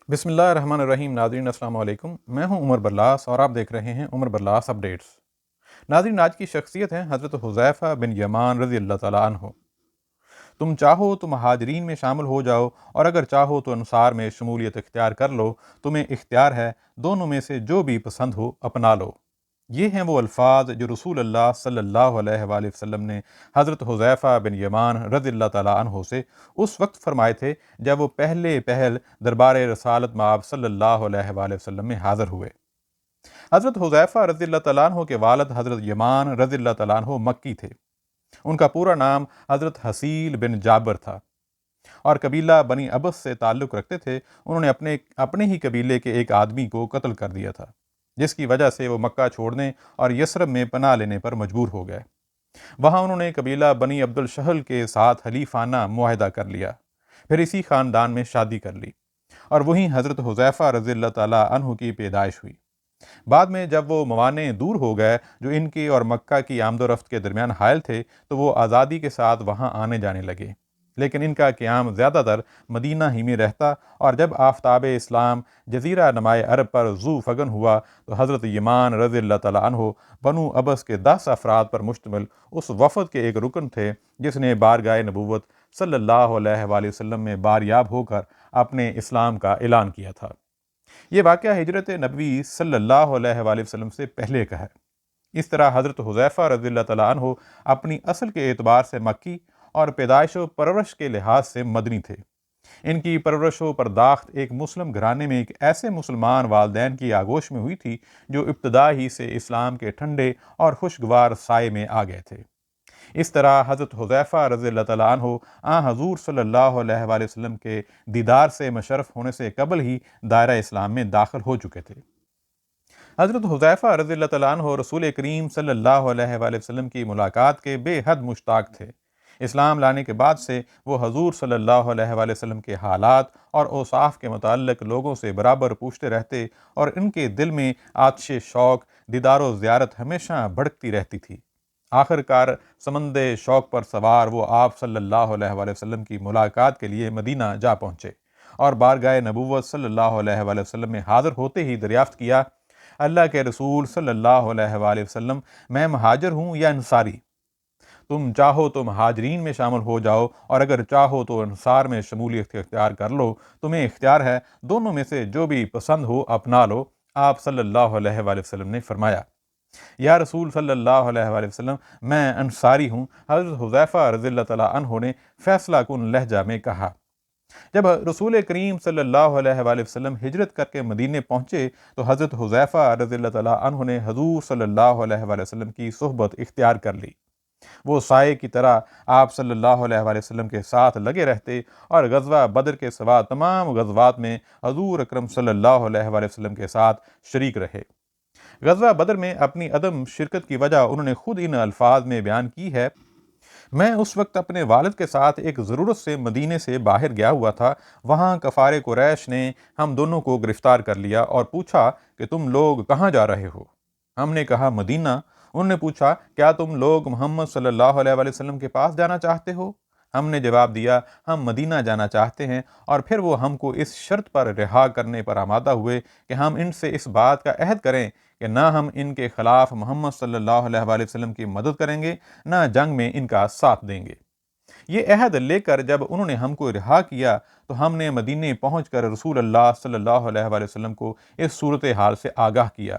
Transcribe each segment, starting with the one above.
بسم اللہ الرحمن الرحیم۔ ناظرین السلام علیکم، میں ہوں عمر برلاس اور آپ دیکھ رہے ہیں عمر برلاس اپڈیٹس۔ ناظرین، آج کی شخصیت ہیں حضرت حذیفہ بن یمان رضی اللہ تعالیٰ عنہ۔ تم چاہو تو مہاجرین میں شامل ہو جاؤ اور اگر چاہو تو انصار میں شمولیت اختیار کر لو، تمہیں اختیار ہے، دونوں میں سے جو بھی پسند ہو اپنا لو۔ یہ ہیں وہ الفاظ جو رسول اللہ صلی اللہ علیہ وآلہ وسلم نے حضرت حذیفہ بن یمان رضی اللہ تعالیٰ عنہ سے اس وقت فرمائے تھے جب وہ پہل دربار رسالت مآب صلی اللہ علیہ وآلہ وسلم میں حاضر ہوئے۔ حضرت حذیفہ رضی اللہ تعالیٰ عنہ کے والد حضرت یمان رضی اللہ تعالیٰ عنہ مکی تھے۔ ان کا پورا نام حضرت حصیل بن جابر تھا اور قبیلہ بنی ابس سے تعلق رکھتے تھے۔ انہوں نے اپنے ہی قبیلے کے ایک آدمی کو قتل کر دیا تھا، جس کی وجہ سے وہ مکہ چھوڑنے اور یثرب میں پناہ لینے پر مجبور ہو گئے۔ وہاں انہوں نے قبیلہ بنی عبد الشہل کے ساتھ حلیفانہ معاہدہ کر لیا، پھر اسی خاندان میں شادی کر لی اور وہیں حضرت حذیفہ رضی اللہ تعالیٰ عنہ کی پیدائش ہوئی۔ بعد میں جب وہ موانع دور ہو گئے جو ان کی اور مکہ کی آمد و رفت کے درمیان حائل تھے تو وہ آزادی کے ساتھ وہاں آنے جانے لگے، لیکن ان کا قیام زیادہ تر مدینہ ہی میں رہتا، اور جب آفتاب اسلام جزیرہ نمائے عرب پر ذو فگن ہوا تو حضرت یمان رضی اللہ تعالیٰ عنہ بنو ابس کے 10 افراد پر مشتمل اس وفد کے ایک رکن تھے جس نے بارگاہ نبوت صلی اللہ علیہ وآلہ وسلم میں باریاب ہو کر اپنے اسلام کا اعلان کیا تھا۔ یہ واقعہ ہجرت نبوی صلی اللہ علیہ وآلہ وسلم سے پہلے کا ہے۔ اس طرح حضرت حذیفہ رضی اللہ تعالیٰ عنہ اپنی اصل کے اعتبار سے مکی اور پیدائش و پرورش کے لحاظ سے مدنی تھے۔ ان کی پرورش و پرداخت ایک مسلم گھرانے میں ایک ایسے مسلمان والدین کی آغوش میں ہوئی تھی جو ابتدا ہی سے اسلام کے ٹھنڈے اور خوشگوار سائے میں آ گئے تھے۔ اس طرح حضرت حذیفہ رضی اللہ تعالیٰ عنہ حضور صلی اللہ علیہ وآلہ وسلم کے دیدار سے مشرف ہونے سے قبل ہی دائرہ اسلام میں داخل ہو چکے تھے۔ حضرت حذیفہ رضی اللہ تعالیٰ عنہ رسول کریم صلی اللہ علیہ وآلہ وسلم کی ملاقات کے بے حد مشتاق تھے۔ اسلام لانے کے بعد سے وہ حضور صلی اللہ علیہ وآلہ وسلم کے حالات اور اوصاف کے متعلق لوگوں سے برابر پوچھتے رہتے اور ان کے دل میں آتش شوق دیدار و زیارت ہمیشہ بھڑکتی رہتی تھی۔ آخر کار سمند شوق پر سوار وہ آپ صلی اللہ علیہ وآلہ وسلم کی ملاقات کے لیے مدینہ جا پہنچے اور بارگاہ نبوت صلی اللہ علیہ وآلہ وسلم میں حاضر ہوتے ہی دریافت کیا: اللہ کے رسول صلی اللہ علیہ وآلہ وسلم، میں مہاجر ہوں یا انصاری؟ تم چاہو تو مہاجرین میں شامل ہو جاؤ اور اگر چاہو تو انصار میں شمولیت اختیار کر لو، تمہیں اختیار ہے، دونوں میں سے جو بھی پسند ہو اپنا لو۔ آپ صلی اللہ علیہ وآلہ وسلم نے فرمایا: یا رسول صلی اللہ علیہ وآلہ وسلم، میں انصاری ہوں۔ حضرت حذیفہ رضی اللہ تعالیٰ عنہ نے فیصلہ کن لہجہ میں کہا۔ جب رسول کریم صلی اللہ علیہ وآلہ وسلم ہجرت کر کے مدینے پہنچے تو حضرت حذیفہ رضی اللہ تعالیٰ عنہ نے حضور صلی اللہ علیہ وآلہ وسلم کی صحبت اختیار کر لی۔ وہ سائے کی طرح آپ صلی اللہ علیہ وآلہ وسلم کے ساتھ لگے رہتے اور غزوہ بدر کے سوا تمام غزوات میں حضور اکرم صلی اللہ علیہ وآلہ وسلم کے ساتھ شریک رہے۔ غزوہ بدر میں اپنی عدم شرکت کی وجہ انہوں نے خود ان الفاظ میں بیان کی ہے: میں اس وقت اپنے والد کے ساتھ ایک ضرورت سے مدینے سے باہر گیا ہوا تھا، وہاں کفار قریش نے ہم دونوں کو گرفتار کر لیا اور پوچھا کہ تم لوگ کہاں جا رہے ہو؟ ہم نے کہا مدینہ۔ انہوں نے پوچھا کیا تم لوگ محمد صلی اللہ علیہ وآلہ وسلم کے پاس جانا چاہتے ہو؟ ہم نے جواب دیا ہم مدینہ جانا چاہتے ہیں، اور پھر وہ ہم کو اس شرط پر رہا کرنے پر آمادہ ہوئے کہ ہم ان سے اس بات کا عہد کریں کہ نہ ہم ان کے خلاف محمد صلی اللہ علیہ وآلہ وسلم کی مدد کریں گے، نہ جنگ میں ان کا ساتھ دیں گے۔ یہ عہد لے کر جب انہوں نے ہم کو رہا کیا تو ہم نے مدینے پہنچ کر رسول اللہ صلی اللہ علیہ وآلہ وسلم کو اس صورتحال سے آگاہ کیا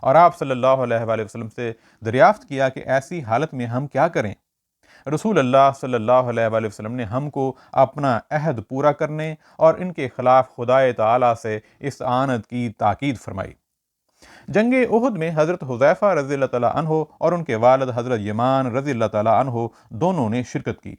اور آپ صلی اللہ علیہ وآلہ وسلم سے دریافت کیا کہ ایسی حالت میں ہم کیا کریں۔ رسول اللہ صلی اللہ علیہ وآلہ وسلم نے ہم کو اپنا عہد پورا کرنے اور ان کے خلاف خدائے تعالیٰ سے استعانت کی تاکید فرمائی۔ جنگ احد میں حضرت حذیفہ رضی اللہ تعالیٰ عنہ اور ان کے والد حضرت یمان رضی اللہ تعالیٰ عنہ دونوں نے شرکت کی۔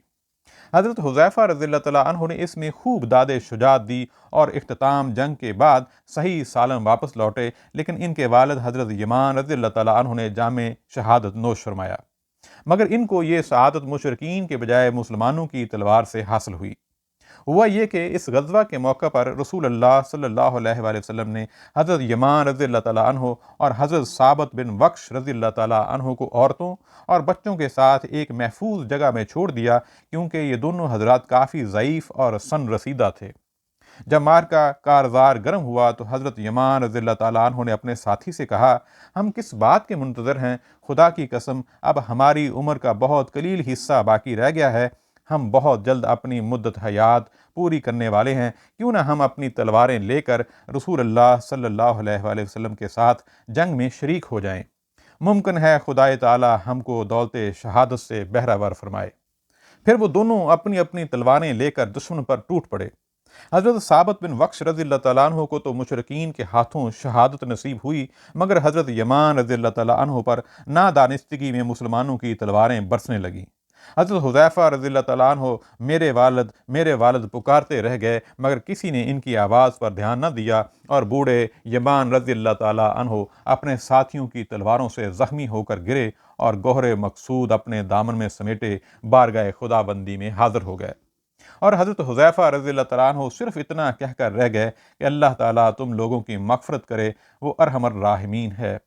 حضرت حذیفہ رضی اللہ تعالیٰ عنہ نے اس میں خوب داد شجاعت دی اور اختتام جنگ کے بعد صحیح سالم واپس لوٹے، لیکن ان کے والد حضرت یمان رضی اللہ تعالیٰ عنہ نے جام شہادت نوش فرمایا، مگر ان کو یہ سعادت مشرکین کے بجائے مسلمانوں کی تلوار سے حاصل ہوئی۔ ہوا یہ کہ اس غزوہ کے موقع پر رسول اللہ صلی اللہ علیہ وآلہ وسلم نے حضرت یمان رضی اللہ تعالیٰ عنہ اور حضرت ثابت بن وقش رضی اللہ تعالیٰ عنہ کو عورتوں اور بچوں کے ساتھ ایک محفوظ جگہ میں چھوڑ دیا، کیونکہ یہ دونوں حضرات کافی ضعیف اور سن رسیدہ تھے۔ جب مارکا کارزار گرم ہوا تو حضرت یمان رضی اللہ تعالیٰ عنہ نے اپنے ساتھی سے کہا، ہم کس بات کے منتظر ہیں؟ خدا کی قسم اب ہماری عمر کا بہت قلیل حصہ باقی رہ گیا ہے، ہم بہت جلد اپنی مدت حیات پوری کرنے والے ہیں، کیوں نہ ہم اپنی تلواریں لے کر رسول اللہ صلی اللہ علیہ وآلہ وسلم کے ساتھ جنگ میں شریک ہو جائیں، ممکن ہے خدائے تعالی ہم کو دولت شہادت سے بہرہ ور فرمائے۔ پھر وہ دونوں اپنی اپنی تلواریں لے کر دشمن پر ٹوٹ پڑے۔ حضرت ثابت بن وقش رضی اللہ تعالیٰ عنہ کو تو مشرکین کے ہاتھوں شہادت نصیب ہوئی، مگر حضرت یمان رضی اللہ تعالیٰ عنہ پر نادانستگی میں مسلمانوں کی تلواریں برسنے لگیں۔ حضرت حذیفہ رضی اللہ تعالیٰ عنہ میرے والد پکارتے رہ گئے، مگر کسی نے ان کی آواز پر دھیان نہ دیا، اور بوڑھے یمان رضی اللہ تعالیٰ عنہ اپنے ساتھیوں کی تلواروں سے زخمی ہو کر گرے اور گوہر مقصود اپنے دامن میں سمیٹے بارگاہ خدا بندی میں حاضر ہو گئے۔ اور حضرت حذیفہ رضی اللہ تعالیٰ عنہ صرف اتنا کہہ کر رہ گئے کہ اللہ تعالیٰ تم لوگوں کی مغفرت کرے، وہ ارحم الراحمین ہے۔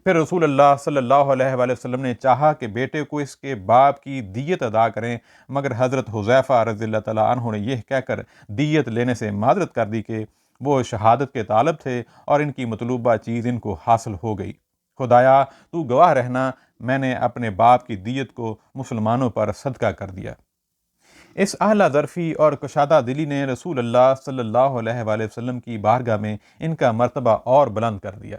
پھر رسول اللہ صلی اللہ علیہ وآلہ وسلم نے چاہا کہ بیٹے کو اس کے باپ کی دیت ادا کریں، مگر حضرت حذیفہ رضی اللہ تعالیٰ عنہ نے یہ کہہ کر دیت لینے سے معذرت کر دی کہ وہ شہادت کے طالب تھے اور ان کی مطلوبہ چیز ان کو حاصل ہو گئی۔ خدایا تو گواہ رہنا، میں نے اپنے باپ کی دیت کو مسلمانوں پر صدقہ کر دیا۔ اس اعلیٰ ظرفی اور کشادہ دلی نے رسول اللہ صلی اللہ علیہ وآلہ وسلم کی بارگاہ میں ان کا مرتبہ اور بلند کر دیا۔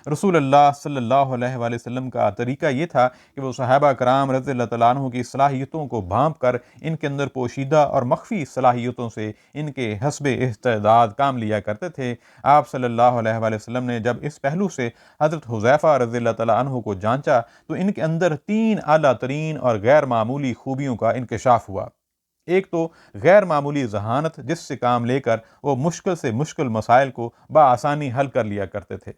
رسول اللہ صلی اللہ علیہ وآلہ وسلم کا طریقہ یہ تھا کہ وہ صحابہ کرام رضی اللہ تعالیٰ عنہ کی صلاحیتوں کو بھانپ کر ان کے اندر پوشیدہ اور مخفی صلاحیتوں سے ان کے حسب استعداد کام لیا کرتے تھے۔ آپ صلی اللہ علیہ وآلہ وسلم نے جب اس پہلو سے حضرت حذیفہ رضی اللہ تعالیٰ عنہ کو جانچا تو ان کے اندر 3 اعلیٰ ترین اور غیر معمولی خوبیوں کا انکشاف ہوا۔ ایک تو غیر معمولی ذہانت، جس سے کام لے کر وہ مشکل سے مشکل مسائل کو بآسانی حل کر لیا کرتے تھے۔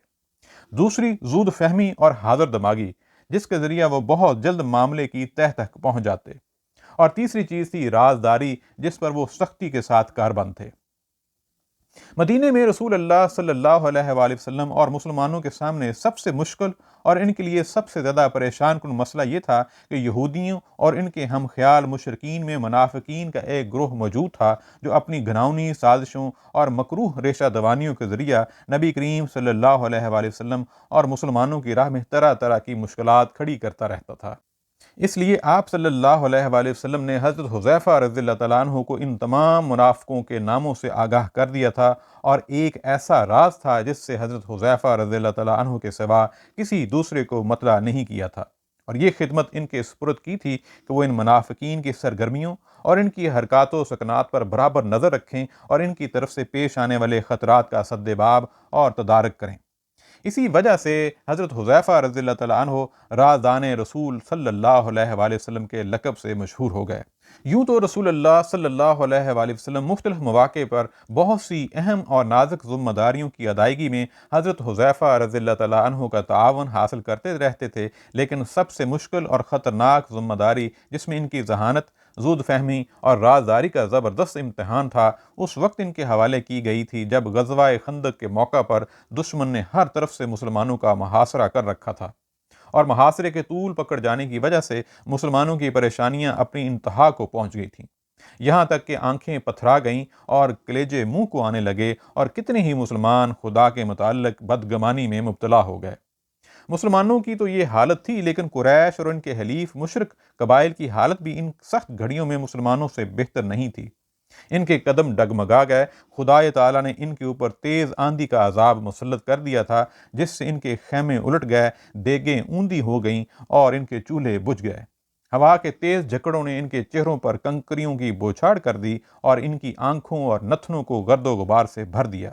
دوسری زود فہمی اور حاضر دماغی، جس کے ذریعہ وہ بہت جلد معاملے کی تہ تک پہنچ جاتے۔ اور تیسری چیز تھی رازداری، جس پر وہ سختی کے ساتھ کاربند تھے۔ مدینے میں رسول اللہ صلی اللہ علیہ وآلہ وسلم اور مسلمانوں کے سامنے سب سے مشکل اور ان کے لیے سب سے زیادہ پریشان کن مسئلہ یہ تھا کہ یہودیوں اور ان کے ہم خیال مشرکین میں منافقین کا ایک گروہ موجود تھا جو اپنی گھناؤنی سازشوں اور مکروہ ریشہ دوانیوں کے ذریعہ نبی کریم صلی اللہ علیہ وآلہ وسلم اور مسلمانوں کی راہ میں طرح طرح کی مشکلات کھڑی کرتا رہتا تھا۔ اس لیے آپ صلی اللہ علیہ وآلہ وسلم نے حضرت حذیفہ رضی اللہ تعالیٰ عنہ کو ان تمام منافقوں کے ناموں سے آگاہ کر دیا تھا، اور ایک ایسا راز تھا جس سے حضرت حذیفہ رضی اللہ تعالیٰ عنہ کے سوا کسی دوسرے کو مطلع نہیں کیا تھا، اور یہ خدمت ان کے سپرد کی تھی کہ وہ ان منافقین کی سرگرمیوں اور ان کی حرکات و سکنات پر برابر نظر رکھیں اور ان کی طرف سے پیش آنے والے خطرات کا سد باب اور تدارک کریں۔ اسی وجہ سے حضرت حذیفہ رضی اللہ تعالیٰ عنہ رازدان رسول صلی اللہ علیہ وآلہ وسلم کے لقب سے مشہور ہو گئے۔ یوں تو رسول اللہ صلی اللہ علیہ وآلہ وسلم مختلف مواقع پر بہت سی اہم اور نازک ذمہ داریوں کی ادائیگی میں حضرت حذیفہ رضی اللہ تعالیٰ عنہ کا تعاون حاصل کرتے رہتے تھے، لیکن سب سے مشکل اور خطرناک ذمہ داری جس میں ان کی ذہانت، زود فہمی اور رازداری کا زبردست امتحان تھا، اس وقت ان کے حوالے کی گئی تھی جب غزوہ خندق کے موقع پر دشمن نے ہر طرف سے مسلمانوں کا محاصرہ کر رکھا تھا، اور محاصرے کے طول پکڑ جانے کی وجہ سے مسلمانوں کی پریشانیاں اپنی انتہا کو پہنچ گئی تھیں، یہاں تک کہ آنکھیں پتھرا گئیں اور کلیجے منہ کو آنے لگے، اور کتنے ہی مسلمان خدا کے متعلق بدگمانی میں مبتلا ہو گئے۔ مسلمانوں کی تو یہ حالت تھی، لیکن قریش اور ان کے حلیف مشرک قبائل کی حالت بھی ان سخت گھڑیوں میں مسلمانوں سے بہتر نہیں تھی۔ ان کے قدم ڈگمگا گئے، خدائے تعالیٰ نے ان کے اوپر تیز آندھی کا عذاب مسلط کر دیا تھا، جس سے ان کے خیمے الٹ گئے، دیگیں اوندھی ہو گئیں اور ان کے چولہے بجھ گئے۔ ہوا کے تیز جھکڑوں نے ان کے چہروں پر کنکریوں کی بوچھاڑ کر دی اور ان کی آنکھوں اور نتنوں کو گرد و غبار سے بھر دیا۔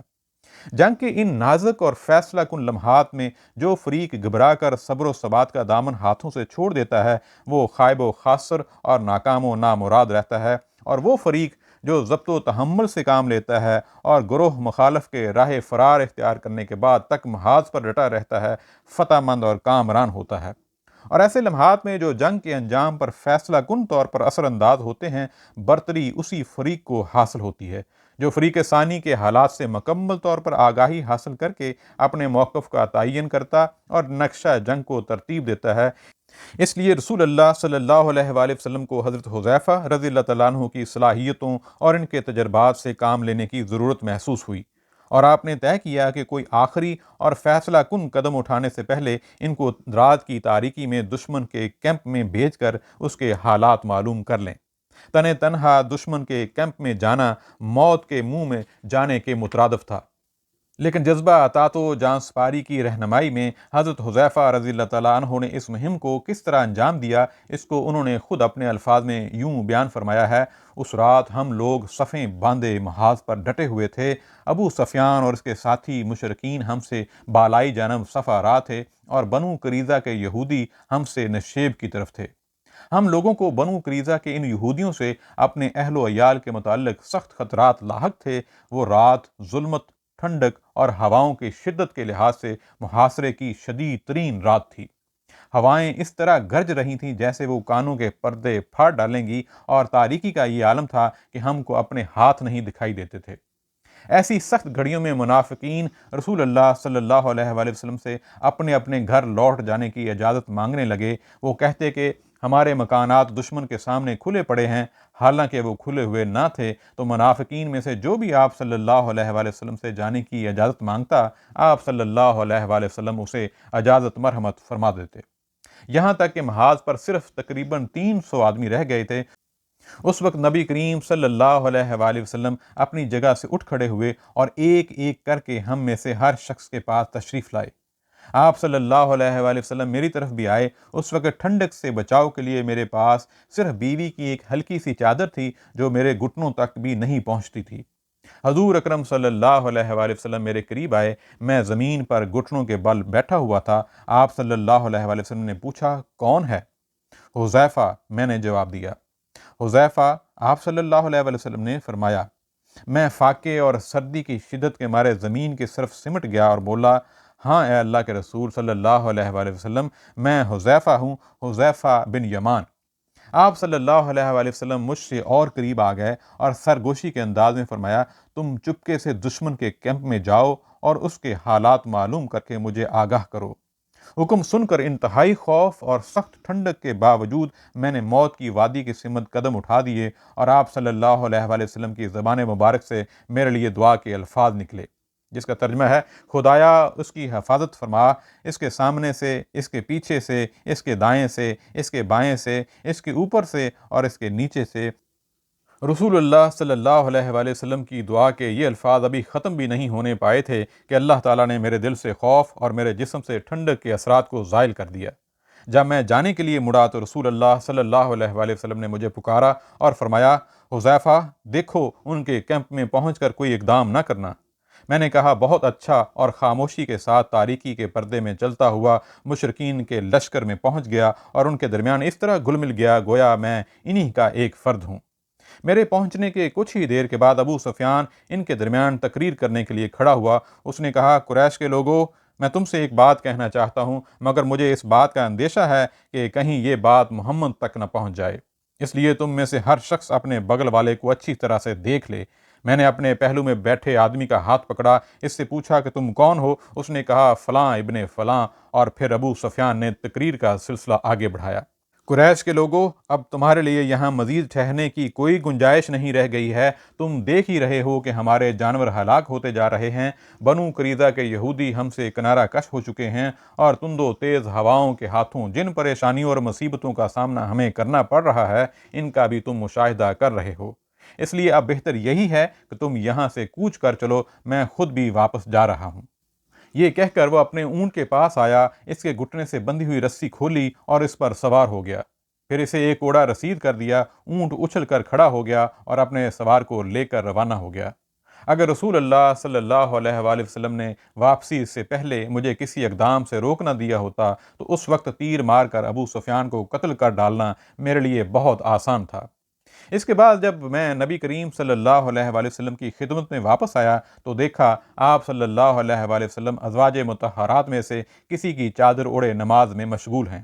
جنگ کے ان نازک اور فیصلہ کن لمحات میں جو فریق گھبرا کر صبر و ثبات کا دامن ہاتھوں سے چھوڑ دیتا ہے، وہ خائب و خاسر اور ناکام و نامراد رہتا ہے، اور وہ فریق جو ضبط و تحمل سے کام لیتا ہے اور گروہ مخالف کے راہ فرار اختیار کرنے کے بعد تک محاذ پر ڈٹا رہتا ہے، فتح مند اور کامران ہوتا ہے۔ اور ایسے لمحات میں جو جنگ کے انجام پر فیصلہ کن طور پر اثر انداز ہوتے ہیں، برتری اسی فریق کو حاصل ہوتی ہے جو فریق ثانی کے حالات سے مکمل طور پر آگاہی حاصل کر کے اپنے موقف کا تعین کرتا اور نقشہ جنگ کو ترتیب دیتا ہے۔ اس لیے رسول اللہ صلی اللہ علیہ وآلہ وسلم کو حضرت حذیفہ رضی اللہ تعالیٰ عنہ کی صلاحیتوں اور ان کے تجربات سے کام لینے کی ضرورت محسوس ہوئی، اور آپ نے طے کیا کہ کوئی آخری اور فیصلہ کن قدم اٹھانے سے پہلے ان کو رات کی تاریکی میں دشمن کے کیمپ میں بھیج کر اس کے حالات معلوم کر لیں۔ تنہا دشمن کے کیمپ میں جانا موت کے منہ میں جانے کے مترادف تھا، لیکن جذبہ اطاعت و جان سپاری کی رہنمائی میں حضرت حذیفہ رضی اللہ تعالیٰ عنہ نے اس مہم کو کس طرح انجام دیا، اس کو انہوں نے خود اپنے الفاظ میں یوں بیان فرمایا ہے: اس رات ہم لوگ صفیں باندھے محاذ پر ڈٹے ہوئے تھے، ابو سفیان اور اس کے ساتھی مشرکین ہم سے بالائی جانب صفا راہ تھے، اور بنو قریظہ کے یہودی ہم سے نشیب کی طرف تھے۔ ہم لوگوں کو بنو قریظہ کے ان یہودیوں سے اپنے اہل و عیال کے متعلق سخت خطرات لاحق تھے۔ وہ رات ظلمت، ٹھنڈک اور ہواؤں کی شدت کے لحاظ سے محاصرے کی شدید ترین رات تھی۔ ہوائیں اس طرح گرج رہی تھیں جیسے وہ کانوں کے پردے پھاڑ ڈالیں گی، اور تاریکی کا یہ عالم تھا کہ ہم کو اپنے ہاتھ نہیں دکھائی دیتے تھے۔ ایسی سخت گھڑیوں میں منافقین رسول اللہ صلی اللہ علیہ وآلہ وسلم سے اپنے اپنے گھر لوٹ جانے کی اجازت مانگنے لگے۔ وہ کہتے کہ ہمارے مکانات دشمن کے سامنے کھلے پڑے ہیں، حالانکہ وہ کھلے ہوئے نہ تھے، تو منافقین میں سے جو بھی آپ صلی اللہ علیہ وآلہ وسلم سے جانے کی اجازت مانگتا، آپ صلی اللہ علیہ وآلہ وسلم اسے اجازت مرحمت فرما دیتے۔ یہاں تک کہ محاذ پر صرف تقریباً 300 آدمی رہ گئے تھے۔ اس وقت نبی کریم صلی اللہ علیہ وآلہ وسلم اپنی جگہ سے اٹھ کھڑے ہوئے اور ایک ایک کر کے ہم میں سے ہر شخص کے پاس تشریف لائے۔ آپ صلی اللہ علیہ وآلہ وسلم میری طرف بھی آئے۔ اس وقت ٹھنڈک سے بچاؤ کے لیے میرے پاس صرف بیوی کی ایک ہلکی سی چادر تھی جو میرے گھٹنوں تک بھی نہیں پہنچتی تھی۔ حضور اکرم صلی اللہ علیہ وآلہ وسلم میرے قریب آئے۔ میں زمین پر گھٹنوں کے بل بیٹھا ہوا تھا۔ آپ صلی اللہ علیہ وآلہ وسلم نے پوچھا، کون ہے؟ حذیفہ، میں نے جواب دیا۔ حذیفہ، آپ صلی اللہ علیہ وآلہ وسلم نے فرمایا۔ میں فاقے اور سردی کی شدت کے مارے زمین کی طرف سمٹ گیا اور بولا، ہاں اے اللہ کے رسول صلی اللہ علیہ وآلہ وسلم، میں حذیفہ ہوں، حذیفہ بن یمان۔ آپ صلی اللہ علیہ وآلہ وسلم مجھ سے اور قریب آ گئے اور سرگوشی کے انداز میں فرمایا، تم چپکے سے دشمن کے کیمپ میں جاؤ اور اس کے حالات معلوم کر کے مجھے آگاہ کرو۔ حکم سن کر انتہائی خوف اور سخت ٹھنڈک کے باوجود میں نے موت کی وادی کی سمت قدم اٹھا دیے، اور آپ صلی اللہ علیہ وآلہ وسلم کی زبان مبارک سے میرے لیے دعا کے الفاظ نکلے، جس کا ترجمہ ہے: خدایا اس کی حفاظت فرما، اس کے سامنے سے، اس کے پیچھے سے، اس کے دائیں سے، اس کے بائیں سے، اس کے اوپر سے اور اس کے نیچے سے۔ رسول اللہ صلی اللہ علیہ وآلہ وسلم کی دعا کے یہ الفاظ ابھی ختم بھی نہیں ہونے پائے تھے کہ اللہ تعالیٰ نے میرے دل سے خوف اور میرے جسم سے ٹھنڈک کے اثرات کو زائل کر دیا۔ جب میں جانے کے لیے مڑا تو رسول اللہ صلی اللہ علیہ وآلہ وسلم نے مجھے پکارا اور فرمایا، حذیفہ، دیکھو ان کے کیمپ میں پہنچ کر کوئی اقدام نہ کرنا۔ میں نے کہا، بہت اچھا، اور خاموشی کے ساتھ تاریکی کے پردے میں چلتا ہوا مشرکین کے لشکر میں پہنچ گیا اور ان کے درمیان اس طرح گل مل گیا گویا میں انہی کا ایک فرد ہوں۔ میرے پہنچنے کے کچھ ہی دیر کے بعد ابو سفیان ان کے درمیان تقریر کرنے کے لیے کھڑا ہوا۔ اس نے کہا، قریش کے لوگوں، میں تم سے ایک بات کہنا چاہتا ہوں، مگر مجھے اس بات کا اندیشہ ہے کہ کہیں یہ بات محمد تک نہ پہنچ جائے، اس لیے تم میں سے ہر شخص اپنے بغل والے کو اچھی طرح سے دیکھ لے۔ میں نے اپنے پہلو میں بیٹھے آدمی کا ہاتھ پکڑا، اس سے پوچھا کہ تم کون ہو؟ اس نے کہا، فلاں ابن فلاں، اور پھر ابو سفیان نے تقریر کا سلسلہ آگے بڑھایا۔ قریش کے لوگوں، اب تمہارے لیے یہاں مزید ٹھہرنے کی کوئی گنجائش نہیں رہ گئی ہے۔ تم دیکھ ہی رہے ہو کہ ہمارے جانور ہلاک ہوتے جا رہے ہیں، بنو قریظہ کے یہودی ہم سے کنارہ کش ہو چکے ہیں، اور تند و تیز ہواؤں کے ہاتھوں جن پریشانیوں اور مصیبتوں کا سامنا ہمیں کرنا پڑ رہا ہے، ان کا بھی تم مشاہدہ کر رہے ہو۔ اس لیے اب بہتر یہی ہے کہ تم یہاں سے کوچ کر چلو، میں خود بھی واپس جا رہا ہوں۔ یہ کہہ کر وہ اپنے اونٹ کے پاس آیا، اس کے گھٹنے سے بندھی ہوئی رسی کھولی اور اس پر سوار ہو گیا۔ پھر اسے ایک اوڑا رسید کر دیا۔ اونٹ اچھل کر کھڑا ہو گیا اور اپنے سوار کو لے کر روانہ ہو گیا۔ اگر رسول اللہ صلی اللہ علیہ وآلہ وسلم نے واپسی سے پہلے مجھے کسی اقدام سے روک نہ دیا ہوتا تو اس وقت تیر مار کر ابو سفیان کو قتل کر ڈالنا میرے لیے بہت آسان تھا۔ اس کے بعد جب میں نبی کریم صلی اللہ علیہ وآلہ وسلم کی خدمت میں واپس آیا تو دیکھا آپ صلی اللہ علیہ وآلہ وسلم ازواج مطہرات میں سے کسی کی چادر اوڑھے نماز میں مشغول ہیں۔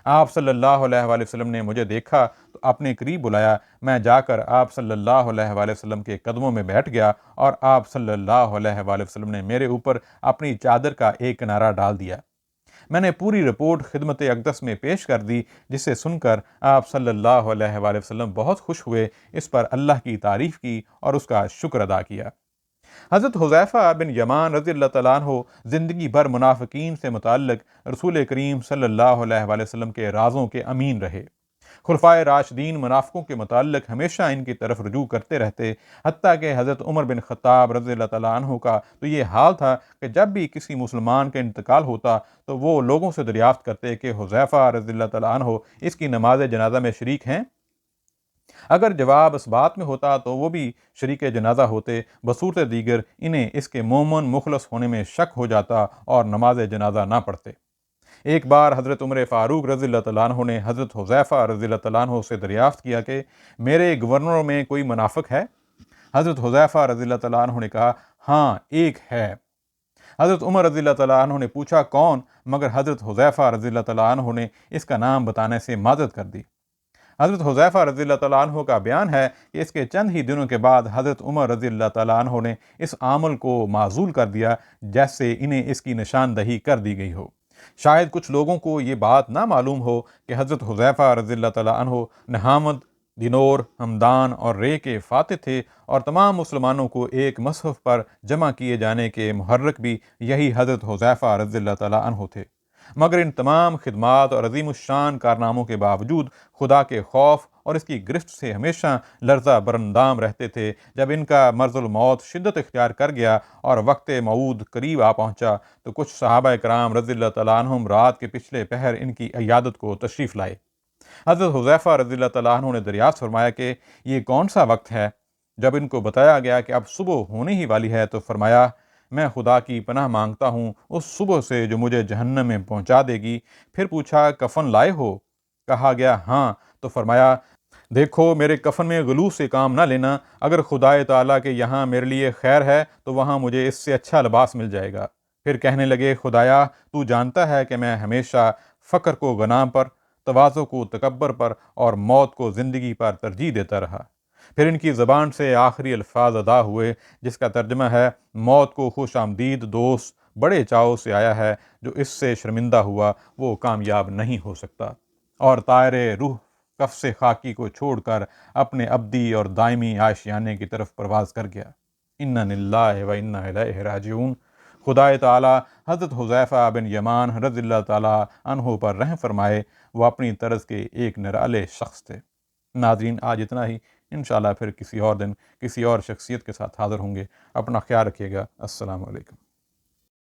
آپ صلی اللہ علیہ وآلہ وسلم نے مجھے دیکھا تو اپنے قریب بلایا۔ میں جا کر آپ صلی اللہ علیہ وآلہ وسلم کے قدموں میں بیٹھ گیا اور آپ صلی اللہ علیہ وآلہ وسلم نے میرے اوپر اپنی چادر کا ایک کنارہ ڈال دیا۔ میں نے پوری رپورٹ خدمت اقدس میں پیش کر دی، جسے سن کر آپ صلی اللہ علیہ وآلہ وسلم بہت خوش ہوئے، اس پر اللہ کی تعریف کی اور اس کا شکر ادا کیا۔ حضرت حذیفہ بن یمان رضی اللہ تعالیٰ عنہ زندگی بھر منافقین سے متعلق رسول کریم صلی اللہ علیہ وآلہ وسلم کے رازوں کے امین رہے۔ خلفائے راشدین منافقوں کے متعلق ہمیشہ ان کی طرف رجوع کرتے رہتے، حتیٰ کہ حضرت عمر بن خطاب رضی اللہ تعالیٰ عنہ کا تو یہ حال تھا کہ جب بھی کسی مسلمان کا انتقال ہوتا تو وہ لوگوں سے دریافت کرتے کہ حذیفہ رضی اللہ تعالیٰ عنہ اس کی نماز جنازہ میں شریک ہیں؟ اگر جواب اس بات میں ہوتا تو وہ بھی شریک جنازہ ہوتے، بصورت دیگر انہیں اس کے مومن مخلص ہونے میں شک ہو جاتا اور نماز جنازہ نہ پڑھتے۔ ایک بار حضرت عمر فاروق رضی اللہ تعالیٰ عنہ نے حضرت حذیفہ رضی اللہ تعالیٰ عنہ سے دریافت کیا کہ میرے گورنروں میں کوئی منافق ہے؟ حضرت حذیفہ رضی اللہ تعالیٰ عنہ نے کہا، ہاں ایک ہے۔ حضرت عمر رضی اللہ تعالیٰ عنہ نے پوچھا کون؟ مگر حضرت حذیفہ رضی اللہ تعالیٰ عنہ نے اس کا نام بتانے سے معذرت کر دی۔ حضرت حذیفہ رضی اللہ تعالیٰ عنہ کا بیان ہے کہ اس کے چند ہی دنوں کے بعد حضرت عمر رضی اللہ تعالیٰ عنہ نے اس عمل کو معزول کر دیا جیسے انہیں اس کی نشاندہی کر دی گئی ہو۔ شاید کچھ لوگوں کو یہ بات نہ معلوم ہو کہ حضرت حذیفہ رضی اللہ تعالیٰ عنہ نہامد، دینور، ہمدان اور رے کے فاتح تھے، اور تمام مسلمانوں کو ایک مصحف پر جمع کیے جانے کے محرک بھی یہی حضرت حذیفہ رضی اللہ تعالیٰ عنہ تھے۔ مگر ان تمام خدمات اور عظیم الشان کارناموں کے باوجود خدا کے خوف اور اس کی گرفت سے ہمیشہ لرزہ برندام رہتے تھے۔ جب ان کا مرض الموت شدت اختیار کر گیا اور وقت موعود قریب آ پہنچا تو کچھ صحابہ کرام رضی اللہ تعالیٰ عنہم رات کے پچھلے پہر ان کی عیادت کو تشریف لائے۔ حضرت حذیفہ رضی اللہ تعالیٰ عنہ نے دریافت فرمایا کہ یہ کون سا وقت ہے؟ جب ان کو بتایا گیا کہ اب صبح ہونے ہی والی ہے تو فرمایا، میں خدا کی پناہ مانگتا ہوں اس صبح سے جو مجھے جہنم میں پہنچا دے گی۔ پھر پوچھا کفن لائے ہو؟ کہا گیا ہاں۔ تو فرمایا، دیکھو میرے کفن میں غلو سے کام نہ لینا، اگر خدائے تعالیٰ کے یہاں میرے لیے خیر ہے تو وہاں مجھے اس سے اچھا لباس مل جائے گا۔ پھر کہنے لگے، خدایا تو جانتا ہے کہ میں ہمیشہ فقر کو غنا پر، تواضع کو تکبر پر اور موت کو زندگی پر ترجیح دیتا رہا۔ پھر ان کی زبان سے آخری الفاظ ادا ہوئے جس کا ترجمہ ہے، موت کو خوش آمدید دوست، بڑے چاؤ سے آیا ہے، جو اس سے شرمندہ ہوا وہ کامیاب نہیں ہو سکتا۔ اور طائر روح قفس خاکی کو چھوڑ کر اپنے ابدی اور دائمی عاشیانے کی طرف پرواز کر گیا۔ انا للہ و انا الیہ راجعون۔ خدائے تعالیٰ حضرت حذیفہ بن یمان رضی اللہ تعالیٰ عنہ پر رحم فرمائے، وہ اپنی طرز کے ایک نرالے شخص تھے۔ ناظرین، آج اتنا ہی، انشاءاللہ پھر کسی اور دن کسی اور شخصیت کے ساتھ حاضر ہوں گے۔ اپنا خیال رکھیے گا۔ السلام علیکم۔